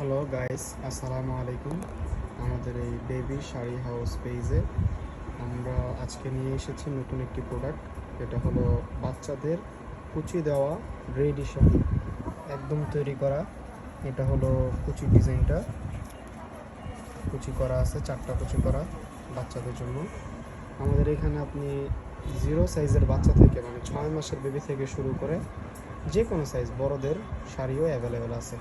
Hello guys, আসসালামু আলাইকুম। আমাদের এই বেবি শাড়ি হাউস পেজে আমরা আজকে নিয়ে এসেছি নতুন একটি প্রোডাক্ট। এটা হলো বাচ্চাদের কুচি দেওয়া রেডি শাড়ি, একদম তৈরি করা। এটা হলো কুচি ডিজাইনটা, কুচি করা আছে, 4টা কুচি করা বাচ্চাদের জন্য। আমাদের এখানে আপনি 0 সাইজের বাচ্চা থেকে, মানে 6 মাসের বেবি থেকে শুরু করে যে কোনো সাইজ বড়দের শাড়িও অ্যাভেলেবেল আছে।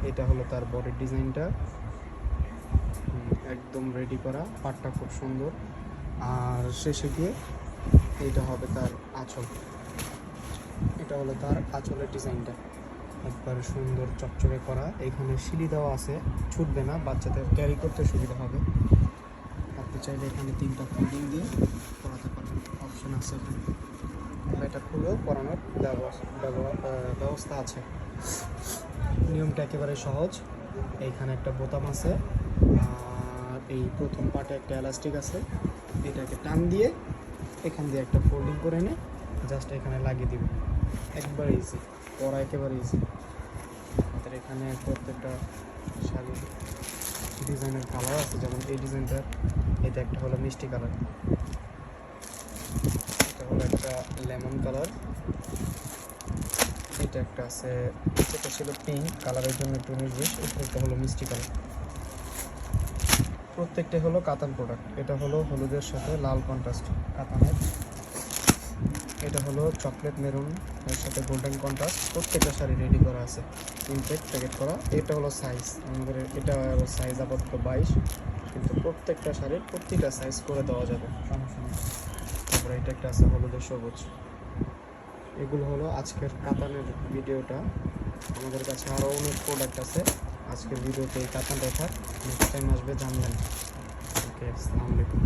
এটা হলো তার বডির ডিজাইনটা, একদম রেডি করা, পাটটা খুব সুন্দর। আর শেষে গিয়ে এইটা হবে তার আঁচল। এটা হলো তার আঁচলের ডিজাইনটা, একবারে সুন্দর চকচকে করা। এখানে সিলি দেওয়া আছে, ছুটবে না, বাচ্চাদের ক্যারি করতে সুবিধা হবে। আপনি চাইলে এখানে 3টা ফোল্ডিং দিয়ে পরাতে পারবেন, অপশন আছে এখানে। এটা খুলেও পরানোর ব্যবস্থা আছে। নিয়মটা একেবারে সহজ। এইখানে একটা বোতাম আছে, আর এই প্রথম পার্টে একটা এলাস্টিক আছে। এটাকে টান দিয়ে এখান দিয়ে একটা ফোল্ডিং করে এনে জাস্ট এখানে লাগিয়ে দিবে। একবারে ইজি, পরা একেবারে ইজি। আমাদের এখানে প্রত্যেকটা শাড়ির ডিজাইনের কালার আছে, যেমন এই ডিজাইনটার, এটা একটা হলো মিষ্টি কালার, এটা হলো একটা লেমন কালার, এটা একটা আছে, এটা ছিল পিঙ্ক কালারের জন্য একটু নির্দেশ, এটা হলো মিষ্টি কালার। প্রত্যেকটা হলো কাতান প্রোডাক্ট। এটা হলো হলুদের সাথে লাল কন্ট্রাস্ট কাতানের, এটা হলো চকলেট মেরুন এর সাথে গোল্ডেন কন্ট্রাস্ট। প্রত্যেকটা শাড়ি রেডি করা আছে, ইনটেক প্যাকেট করা। এটা হলো সাইজ আমাদের, এটা হলো সাইজ আপাতত 22, কিন্তু প্রত্যেকটা শাড়ির প্রতিটা সাইজ করে দেওয়া যাবে, সমস্যা নেই। তারপরে এটা একটা আছে হলুদের সবুজ। এগুলো হলো আজকের কাতানের ভিডিওটা। আমাদের কাছে আরও অনেক প্রোডাক্ট আছে। আজকের ভিডিওতে এই কাতান দেখার, নেক্সট টাইম আসবে জানবেন। ওকে, আসসালামু আলাইকুম।